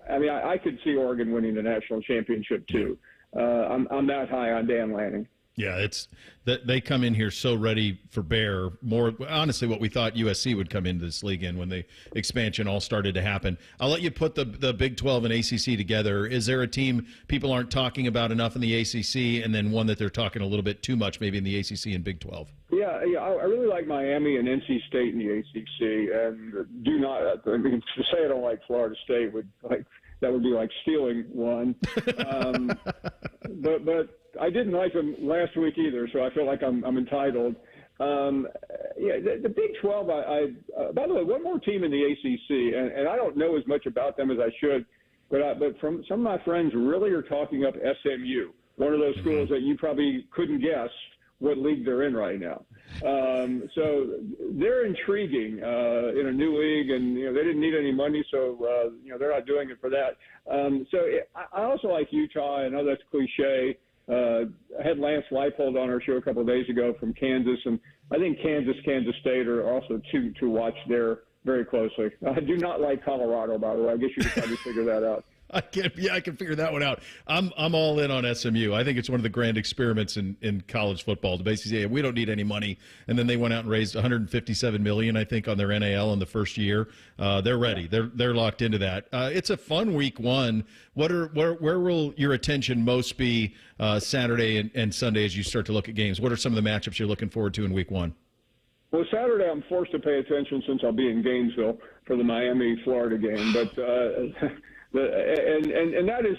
I could see Oregon winning the national championship too. I'm that high on Dan Lanning. Yeah, it's that they come in here so ready for bear. More honestly, what we thought USC would come into this league in when the expansion all started to happen. I'll let you put the Big 12 and ACC together. Is there a team people aren't talking about enough in the ACC, and then one that they're talking a little bit too much maybe in the ACC and Big 12? Yeah, I really like Miami and NC State in the ACC, and do not. I mean, to say I don't like Florida State would be like stealing one. But I didn't like them last week either, so I feel like I'm entitled. The Big 12. By the way, one more team in the ACC, and I don't know as much about them as I should, but from some of my friends really are talking up SMU, one of those schools that you probably couldn't guess what league they're in right now. So they're intriguing in a new league, and they didn't need any money, so they're not doing it for that. I also like Utah. I know that's cliche. I had Lance Leipold on our show a couple of days ago from Kansas, and I think Kansas State are also two to watch there very closely. I do not like Colorado, by the way. I guess you could probably figure that out. I can figure that one out. I'm all in on SMU. I think it's one of the grand experiments in college football to basically say we don't need any money, and then they went out and raised $157 million, I think, on their NIL in the first year. They're ready. They're locked into that. It's a fun week one. Where will your attention most be Saturday and Sunday as you start to look at games? What are some of the matchups you're looking forward to in week one? Well, Saturday I'm forced to pay attention since I'll be in Gainesville for the Miami-Florida game, but. And that is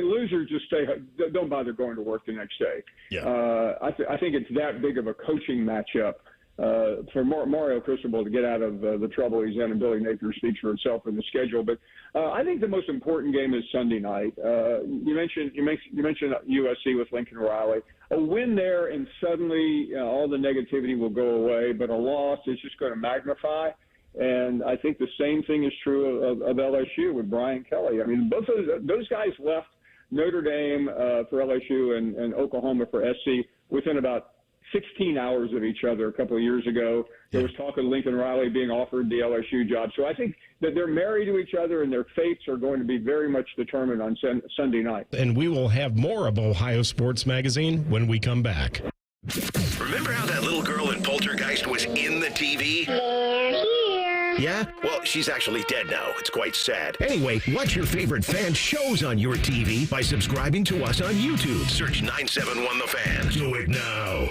losers just don't bother going to work the next day. Yeah. I think it's that big of a coaching matchup for Mario Cristobal to get out of the trouble he's in, and Billy Napier speaks for himself in the schedule. But I think the most important game is Sunday night. You mentioned USC with Lincoln Riley. A win there, and suddenly all the negativity will go away. But a loss is just going to magnify. And I think the same thing is true of LSU with Brian Kelly. I mean, both of those guys left Notre Dame for LSU and Oklahoma for SC within about 16 hours of each other a couple of years ago. There was talk of Lincoln Riley being offered the LSU job. So I think that they're married to each other, and their fates are going to be very much determined on Sunday night. And we will have more of Ohio Sports Magazine when we come back. Remember how that little girl in Poltergeist was in the TV? They're here. Yeah? Well, she's actually dead now. It's quite sad. Anyway, watch your favorite fan shows on your TV by subscribing to us on YouTube. Search 971 The Fan. Do it now.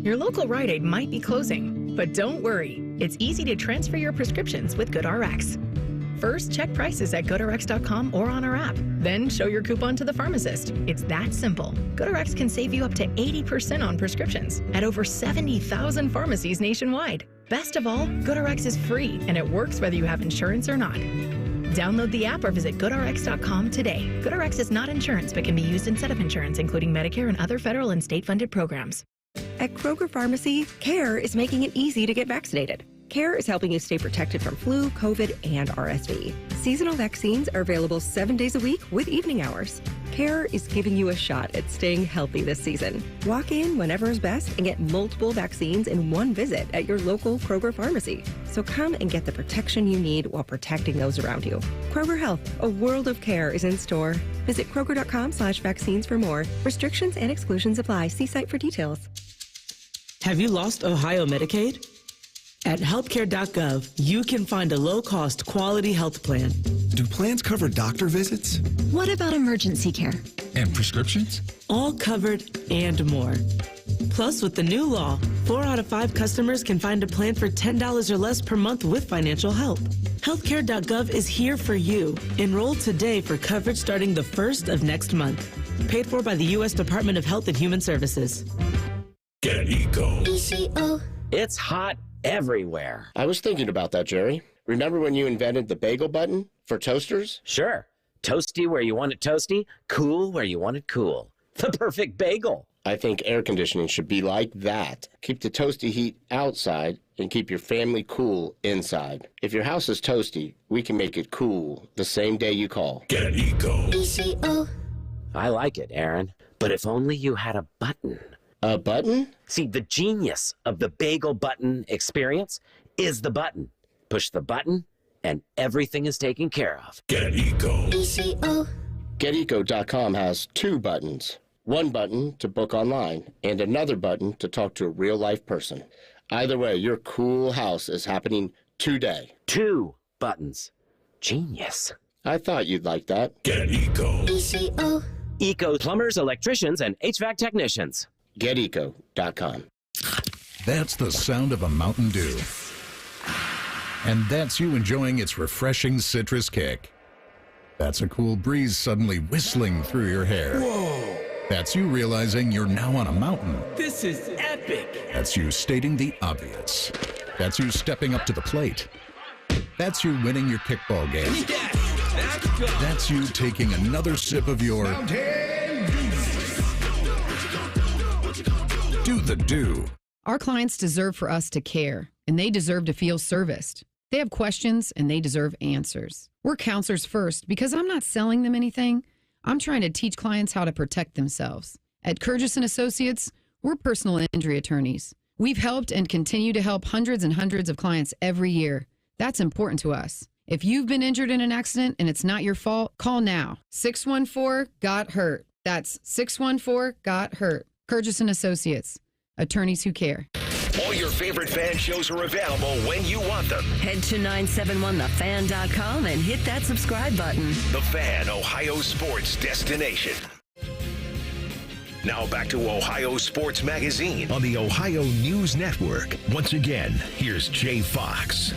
Your local Rite Aid might be closing, but don't worry. It's easy to transfer your prescriptions with GoodRx. First, check prices at GoodRx.com or on our app. Then show your coupon to the pharmacist. It's that simple. GoodRx can save you up to 80% on prescriptions at over 70,000 pharmacies nationwide. Best of all, GoodRx is free, and it works whether you have insurance or not. Download the app or visit GoodRx.com today. GoodRx is not insurance, but can be used instead of insurance, including Medicare and other federal and state-funded programs. At Kroger Pharmacy, CARE is making it easy to get vaccinated. CARE is helping you stay protected from flu, COVID, and RSV. Seasonal vaccines are available 7 days a week with evening hours. CARE is giving you a shot at staying healthy this season. Walk in whenever is best and get multiple vaccines in one visit at your local Kroger Pharmacy. So come and get the protection you need while protecting those around you. Kroger Health, a world of care is in store. Visit Kroger.com/vaccines for more. Restrictions and exclusions apply. See site for details. Have you lost Ohio Medicaid? At healthcare.gov, you can find a low-cost, quality health plan. Do plans cover doctor visits? What about emergency care? And prescriptions? All covered and more. Plus, with the new law, 4 out of 5 customers can find a plan for $10 or less per month with financial help. Healthcare.gov is here for you. Enroll today for coverage starting the 1st of next month. Paid for by the U.S. Department of Health and Human Services. Get Eco. ECO. It's hot everywhere. I was thinking about that, Jerry. Remember when you invented the bagel button for toasters? Sure. Toasty where you want it toasty, cool where you want it cool. The perfect bagel. I think air conditioning should be like that. Keep the toasty heat outside and keep your family cool inside. If your house is toasty, we can make it cool the same day you call. Get Eco. ECO. I like it, Aaron. But if only you had a button. A button? See, the genius of the bagel button experience is the button. Push the button, and everything is taken care of. Get Eco. ECO. GetEco.com has 2 buttons. One button to book online, and another button to talk to a real-life person. Either way, your cool house is happening today. 2 buttons. Genius. I thought you'd like that. Get Eco. ECO. Eco plumbers, electricians, and HVAC technicians. GetEco.com. That's the sound of a Mountain Dew. And that's you enjoying its refreshing citrus kick. That's a cool breeze suddenly whistling through your hair. Whoa! That's you realizing you're now on a mountain. This is epic. That's you stating the obvious. That's you stepping up to the plate. That's you winning your kickball game. Yes, that's you taking another sip of your Do the Do. Our clients deserve for us to care, and they deserve to feel serviced. They have questions, and they deserve answers. We're counselors first because I'm not selling them anything. I'm trying to teach clients how to protect themselves. At Kurgis & Associates, we're personal injury attorneys. We've helped and continue to help hundreds and hundreds of clients every year. That's important to us. If you've been injured in an accident and it's not your fault, call now. 614-GOT-HURT. That's 614-GOT-HURT. Kurgis & Associates, attorneys who care. All your favorite fan shows are available when you want them. Head to 971thefan.com and hit that subscribe button. The Fan, Ohio sports destination. Now back to Ohio Sports Magazine on the Ohio News Network. Once again, here's Jay Fox.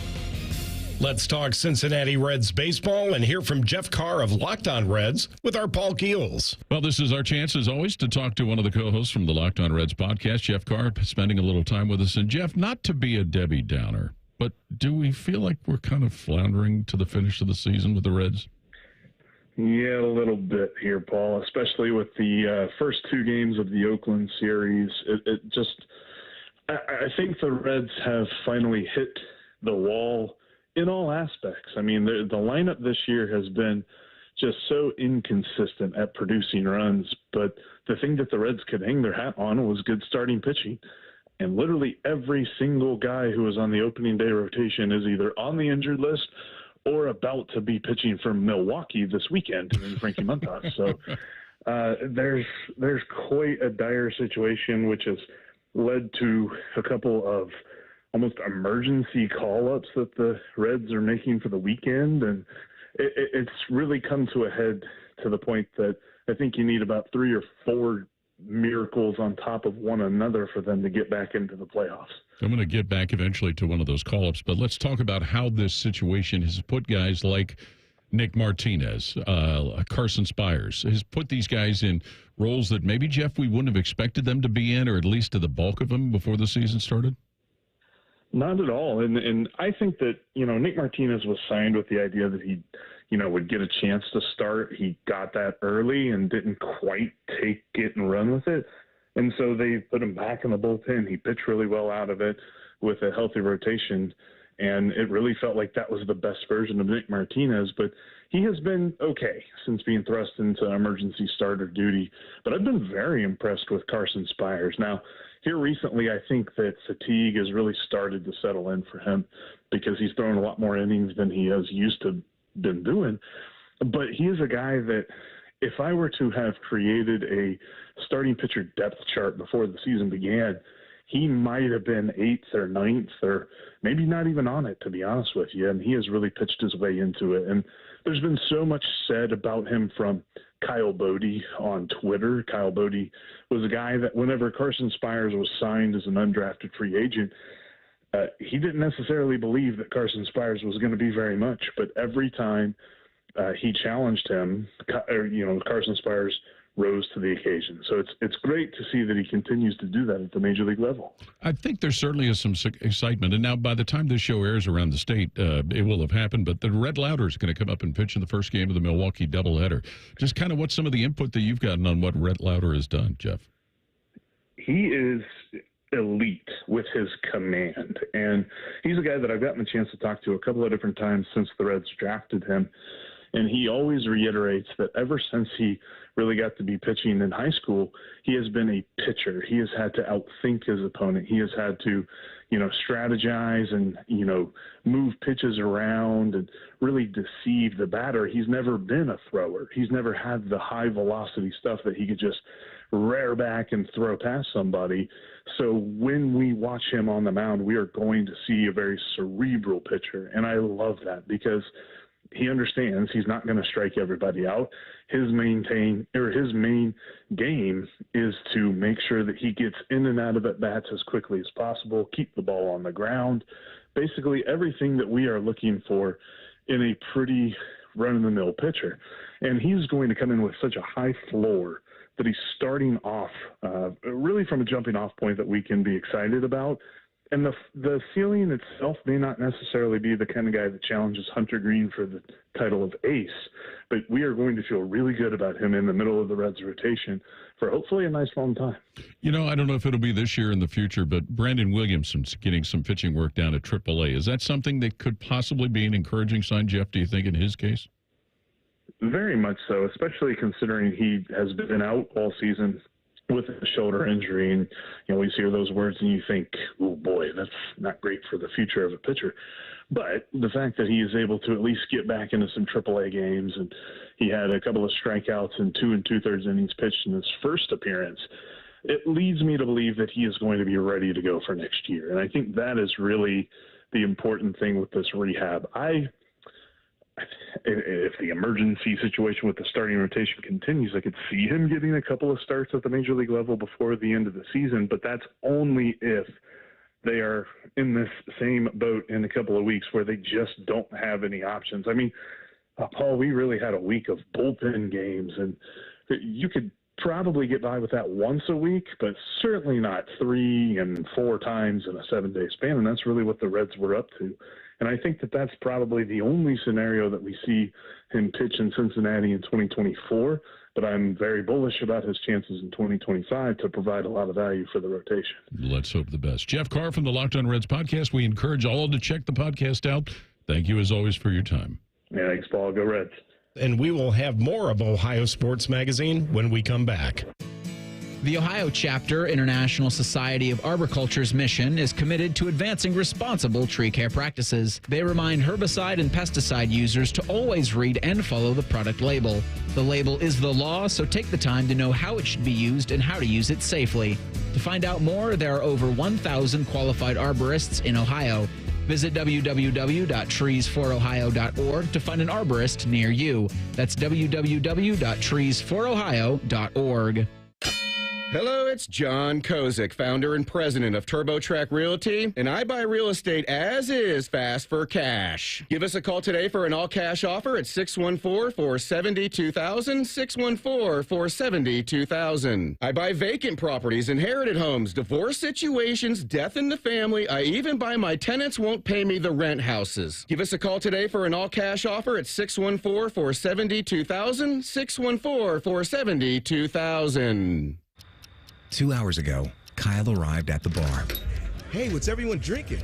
Let's talk Cincinnati Reds baseball and hear from Jeff Carr of Locked On Reds with our Paul Keels. Well, this is our chance, as always, to talk to one of the co-hosts from the Locked On Reds podcast, Jeff Carr, spending a little time with us. And, Jeff, not to be a Debbie Downer, but do we feel like we're kind of floundering to the finish of the season with the Reds? Yeah, a little bit here, Paul, especially with the first 2 games of the Oakland series. I think the Reds have finally hit the wall in all aspects. I mean, the lineup this year has been just so inconsistent at producing runs, but the thing that the Reds could hang their hat on was good starting pitching. And literally every single guy who was on the opening day rotation is either on the injured list or about to be pitching for Milwaukee this weekend in Frankie Montas. So there's quite a dire situation, which has led to a couple of almost emergency call-ups that the Reds are making for the weekend. And it's really come to a head to the point that I think you need about 3 or 4 miracles on top of one another for them to get back into the playoffs. I'm going to get back eventually to one of those call-ups, but let's talk about how this situation has put guys like Nick Martinez, Carson Spires, has put these guys in roles that maybe, Jeff, we wouldn't have expected them to be in, or at least to the bulk of them before the season started? Not at all. And I think that, Nick Martinez was signed with the idea that he, would get a chance to start. He got that early and didn't quite take it and run with it. And so they put him back in the bullpen. He pitched really well out of it with a healthy rotation. And it really felt like that was the best version of Nick Martinez. But he has been okay since being thrust into emergency starter duty. But I've been very impressed with Carson Spires. Now, here recently, I think that fatigue has really started to settle in for him because he's thrown a lot more innings than he has used to been doing. But he is a guy that if I were to have created a starting pitcher depth chart before the season began, he might have been 8th or 9th or maybe not even on it, to be honest with you. And he has really pitched his way into it. And there's been so much said about him from Kyle Bodie on Twitter. Kyle Bodie was a guy that whenever Carson Spires was signed as an undrafted free agent, he didn't necessarily believe that Carson Spires was going to be very much. But every time he challenged him, Carson Spires rose to the occasion. So it's great to see that he continues to do that at the major league level. I think there certainly is some excitement. And now by the time this show airs around the state, it will have happened. But the Rhett Lowder is going to come up and pitch in the first game of the Milwaukee doubleheader. Just kind of what's some of the input that you've gotten on what Rhett Lowder has done, Jeff? He is elite with his command. And he's a guy that I've gotten a chance to talk to a couple of different times since the Reds drafted him. And he always reiterates that ever since he really got to be pitching in high school, he has been a pitcher. He has had to outthink his opponent. He has had to, strategize and, move pitches around and really deceive the batter. He's never been a thrower. He's never had the high velocity stuff that he could just rear back and throw past somebody. So when we watch him on the mound, we are going to see a very cerebral pitcher. And I love that because he understands he's not going to strike everybody out. His main game is to make sure that he gets in and out of at-bats as quickly as possible, keep the ball on the ground, basically everything that we are looking for in a pretty run-of-the-mill pitcher. And he's going to come in with such a high floor that he's starting off really from a jumping-off point that we can be excited about. And the ceiling itself may not necessarily be the kind of guy that challenges Hunter Green for the title of ace, but we are going to feel really good about him in the middle of the Reds rotation for hopefully a nice long time. I don't know if it'll be this year or in the future, but Brandon Williamson's getting some pitching work down at AAA. Is that something that could possibly be an encouraging sign, Jeff, do you think, in his case? Very much so, especially considering he has been out all season with a shoulder injury, and you always hear those words and you think, oh boy, that's not great for the future of a pitcher. But the fact that he is able to at least get back into some AAA games, and he had a couple of strikeouts and 2 2/3 innings pitched in his first appearance, it leads me to believe that he is going to be ready to go for next year. And I think that is really the important thing with this rehab. If the emergency situation with the starting rotation continues, I could see him getting a couple of starts at the major league level before the end of the season, but that's only if they are in this same boat in a couple of weeks where they just don't have any options. I mean, Paul, we really had a week of bullpen games, and you could probably get by with that once a week, but certainly not 3 and 4 times in a 7-day span, and that's really what the Reds were up to. And I think that that's probably the only scenario that we see him pitch in Cincinnati in 2024, but I'm very bullish about his chances in 2025 to provide a lot of value for the rotation. Let's hope the best. Jeff Carr from the Locked On Reds podcast. We encourage all to check the podcast out. Thank you, as always, for your time. Yeah, thanks, Paul. Go Reds. And we will have more of Ohio Sports Magazine when we come back. The Ohio Chapter International Society of Arboriculture's mission is committed to advancing responsible tree care practices. They remind herbicide and pesticide users to always read and follow the product label. The label is the law, so take the time to know how it should be used and how to use it safely. To find out more, there are over 1,000 qualified arborists in Ohio. Visit www.treesforohio.org to find an arborist near you. That's www.treesforohio.org. Hello, it's John Kozik, founder and president of TurboTrack Realty, and I buy real estate as is fast for cash. Give us a call today for an all-cash offer at 614-470-2000, 614-470-2000. I buy vacant properties, inherited homes, divorce situations, death in the family. I even buy my tenants won't pay me the rent houses. Give us a call today for an all-cash offer at 614-470-2000, 614-470-2000. 2 hours ago, Kyle arrived at the bar. Hey, what's everyone drinking?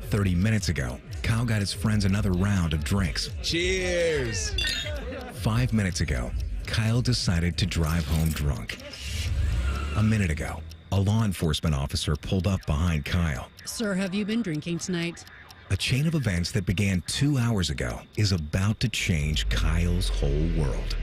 30 minutes ago, Kyle got his friends another round of drinks. Cheers! 5 minutes ago, Kyle decided to drive home drunk. A minute ago, a law enforcement officer pulled up behind Kyle. Sir, have you been drinking tonight? A chain of events that began 2 hours ago is about to change Kyle's whole world.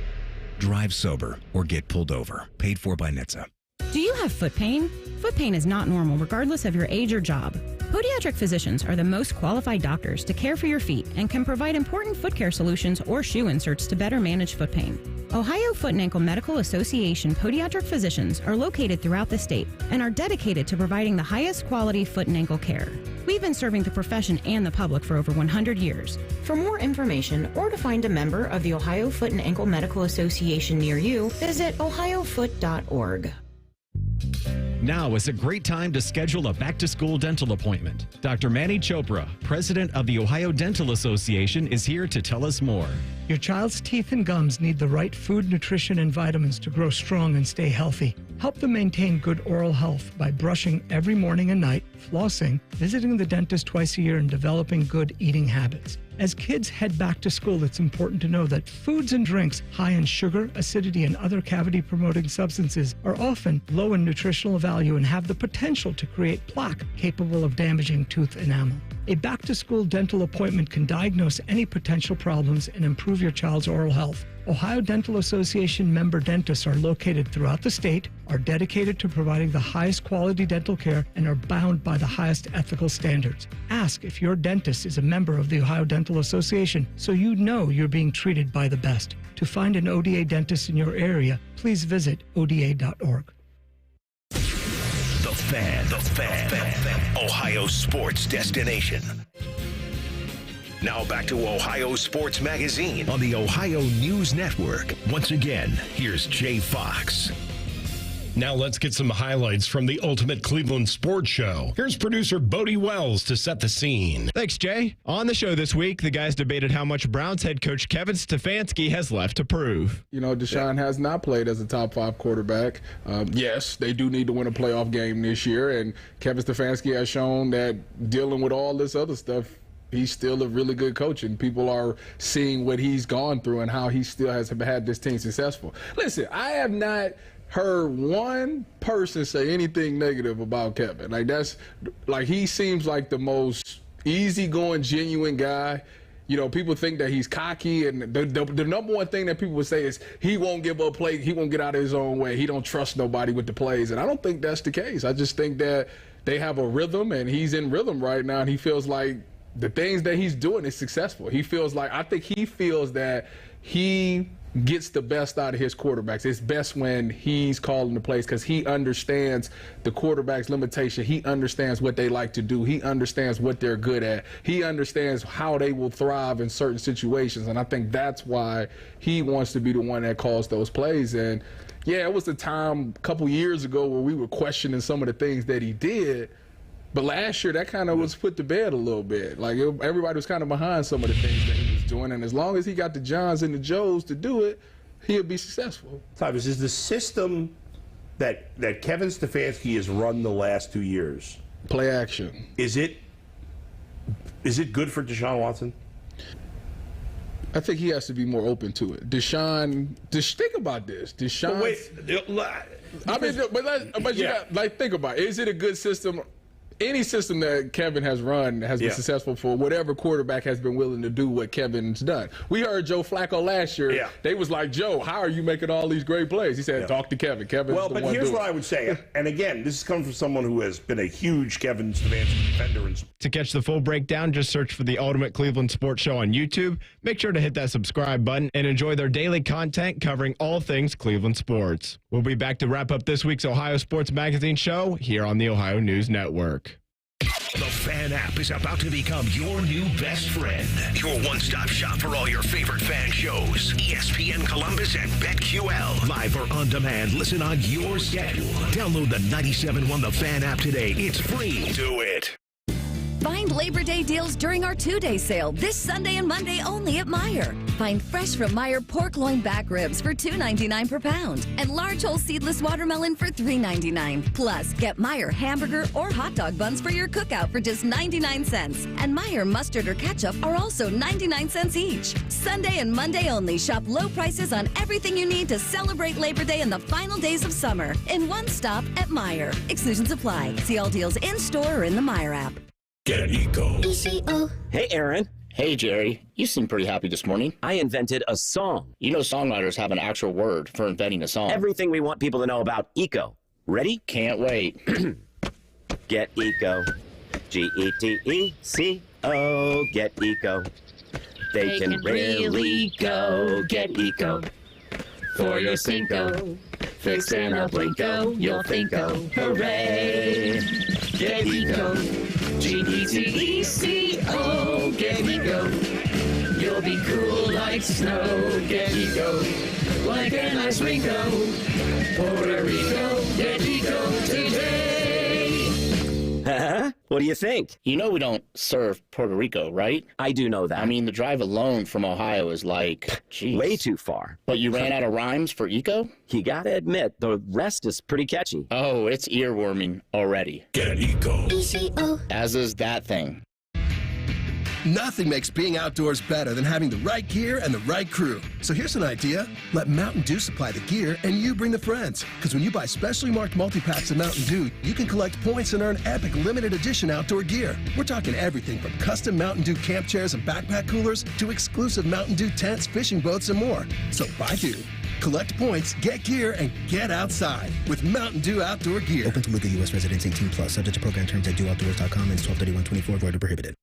Drive sober or get pulled over. Paid for by NHTSA. Do you have foot pain? Foot pain is not normal regardless of your age or job. Podiatric physicians are the most qualified doctors to care for your feet and can provide important foot care solutions or shoe inserts to better manage foot pain. Ohio Foot and Ankle Medical Association podiatric physicians are located throughout the state and are dedicated to providing the highest quality foot and ankle care. We've been serving the profession and the public for over 100 years. For more information or to find a member of the Ohio Foot and Ankle Medical Association near you, visit ohiofoot.org. Now is a great time to schedule a back-to-school dental appointment. Dr. Manny Chopra, president of the Ohio Dental Association, is here to tell us more. Your child's teeth and gums need the right food, nutrition, and vitamins to grow strong and stay healthy. Help them maintain good oral health by brushing every morning and night, flossing, visiting the dentist twice a year, and developing good eating habits. As kids head back to school, it's important to know that foods and drinks high in sugar, acidity, and other cavity-promoting substances are often low in nutritional value and have the potential to create plaque capable of damaging tooth enamel. A back-to-school dental appointment can diagnose any potential problems and improve your child's oral health. Ohio Dental Association member dentists are located throughout the state, are dedicated to providing the highest quality dental care, and are bound by the highest ethical standards. Ask if your dentist is a member of the Ohio Dental Association so you know you're being treated by the best. To find an ODA dentist in your area, please visit ODA.org. The Fan. Ohio sports destination. Now back to Ohio Sports Magazine on the Ohio News Network. Once again, here's Jay Fox. Now let's get some highlights from the Ultimate Cleveland Sports Show. Here's producer Bodie Wells to set the scene. Thanks, Jay. On the show this week, the guys debated how much Browns head coach Kevin Stefanski has left to prove. You know, Deshaun has not played as a top 5 quarterback. Yes, they do need to win a playoff game this year, and Kevin Stefanski has shown that dealing with all this other stuff, he's still a really good coach, and people are seeing what he's gone through and how he still has had this team successful. Listen, I have not heard one person say anything negative about Kevin. He seems like the most easygoing, genuine guy. You know, people think that he's cocky, and the number one thing that people would say is he won't give up play, he won't get out of his own way, he don't trust nobody with the plays, and I don't think that's the case. I just think that they have a rhythm, and he's in rhythm right now, and he feels like the things that he's doing is successful. I think he feels that he gets the best out of his quarterbacks. It's best when he's calling the plays because he understands the quarterback's limitation. He understands what they like to do. He understands what they're good at. He understands how they will thrive in certain situations, and I think that's why he wants to be the one that calls those plays. And, yeah, it was a time a couple years ago where we were questioning some of the things that he did. But last year, that kind of was put to bed a little bit. Everybody was kind of behind some of the things that he was doing. And as long as he got the Johns and the Joes to do it, he'll be successful. Thomas, is the system that Kevin Stefanski has run the last 2 years play action? Is it good for Deshaun Watson? I think he has to be more open to it. Just think about this. Deshaun. But think about it. Is it a good system? any system that Kevin has run has been successful for whatever quarterback has been willing to do what Kevin's done. We heard Joe Flacco last year. Yeah. They was like, Joe, how are you making all these great plays? He said, talk to Kevin. Kevin's well, the but one here's doing what I would say. And again, this is coming from someone who has been a huge Kevin Stefanski defender. To catch the full breakdown, just search for the Ultimate Cleveland Sports Show on YouTube. Make sure to hit that subscribe button and enjoy their daily content covering all things Cleveland sports. We'll be back to wrap up this week's Ohio Sports Magazine show here on the Ohio News Network. The Fan app is about to become your new best friend. Your one-stop shop for all your favorite fan shows. ESPN Columbus and BetQL. Live or on demand, listen on your schedule. Download the 97.1 The Fan app today. It's free. Do it. Find Labor Day deals during our 2-day sale this Sunday and Monday only at Meijer. Find fresh from Meijer pork loin back ribs for $2.99 per pound and large whole seedless watermelon for $3.99. Plus, get Meijer hamburger or hot dog buns for your cookout for just 99 cents. And Meijer mustard or ketchup are also 99 cents each. Sunday and Monday only. Shop low prices on everything you need to celebrate Labor Day and the final days of summer in one stop at Meijer. Exclusions apply. See all deals in store or in the Meijer app. Get Eco. Hey, Aaron. Hey, Jerry. You seem pretty happy this morning. I invented a song. You know songwriters have an actual word for inventing a song. Everything we want people to know about Eco. Ready? Can't wait. Get Eco. G-E-T-E-C-O. Get Eco. They can really go. Get Eco. For your Cinco. Fix in a blinko. You'll think-o. Hooray. Get Eco. G-E-T-E-C-O. Get Eco. You'll be cool like snow. Get Eco. Like a nice Ringo. Puerto Rico. Get Eco today. What do you think? You know we don't serve Puerto Rico, right? I do know that. I mean, the drive alone from Ohio is like, geez. Way too far. But you ran out of rhymes for Eco? You gotta admit, the rest is pretty catchy. Oh, it's earworming already. Get Eco. As is that thing. Nothing makes being outdoors better than having the right gear and the right crew. So here's an idea. Let Mountain Dew supply the gear and you bring the friends. Because when you buy specially marked multi-packs of Mountain Dew, you can collect points and earn epic limited edition outdoor gear. We're talking everything from custom Mountain Dew camp chairs and backpack coolers to exclusive Mountain Dew tents, fishing boats, and more. So buy Dew, collect points, get gear, and get outside with Mountain Dew outdoor gear. Open to legal U.S. residents 18+. Subject to program terms at dewoutdoors.com and 12/31/24. Void or prohibited.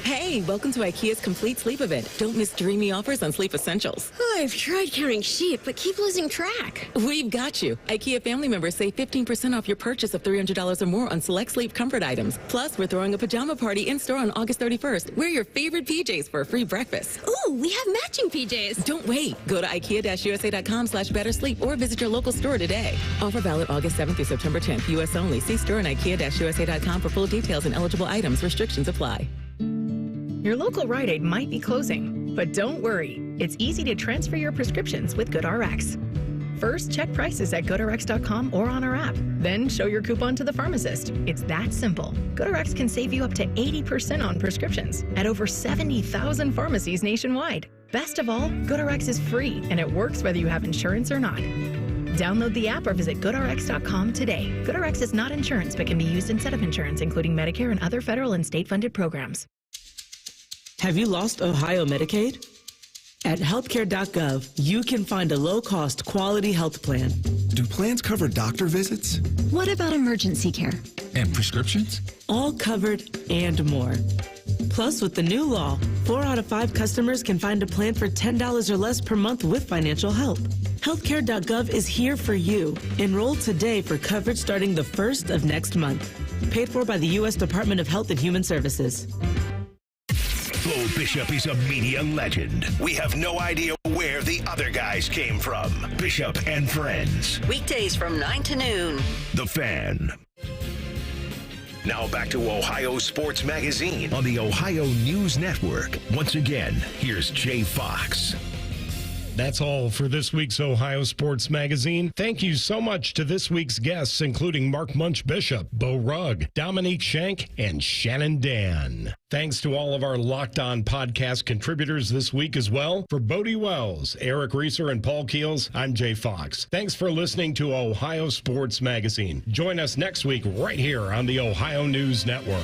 Hey, welcome to IKEA's complete sleep event. Don't miss dreamy offers on sleep essentials. I've tried counting sheep, but keep losing track. We've got you. IKEA family members save 15% off your purchase of $300 or more on select sleep comfort items. Plus, we're throwing a pajama party in-store on August 31st. Wear your favorite PJs for a free breakfast. Ooh, we have matching PJs. Don't wait. Go to IKEA-USA.com/bettersleep or visit your local store today. Offer valid August 7th through September 10th. U.S. only. See store and IKEA-USA.com for full details and eligible items. Restrictions apply. Your local Rite Aid might be closing, but don't worry. It's easy to transfer your prescriptions with GoodRx. First, check prices at GoodRx.com or on our app. Then show your coupon to the pharmacist. It's that simple. GoodRx can save you up to 80% on prescriptions at over 70,000 pharmacies nationwide. Best of all, GoodRx is free, and it works whether you have insurance or not. Download the app or visit GoodRx.com today. GoodRx is not insurance, but can be used instead of insurance, including Medicare and other federal and state-funded programs. Have you lost Ohio Medicaid? At healthcare.gov, you can find a low-cost, quality health plan. Do plans cover doctor visits? What about emergency care? And prescriptions? All covered and more. Plus, with the new law, 4 out of 5 customers can find a plan for $10 or less per month with financial help. Healthcare.gov is here for you. Enroll today for coverage starting the 1st of next month. Paid for by the U.S. Department of Health and Human Services. Bo Bishop is a media legend. We have no idea where the other guys came from. Bishop and Friends. Weekdays from 9 to noon. The Fan. Now back to Ohio Sports Magazine on the Ohio News Network. Once again, here's Jay Fox. That's all for this week's Ohio Sports Magazine. Thank you so much to this week's guests, including Mark Munch Bishop, Bo Rugg, Dominique Shank, and Shannon Dan. Thanks to all of our Locked On podcast contributors this week as well. For Bodie Wells, Eric Reeser, and Paul Keels, I'm Jay Fox. Thanks for listening to Ohio Sports Magazine. Join us next week right here on the Ohio News Network.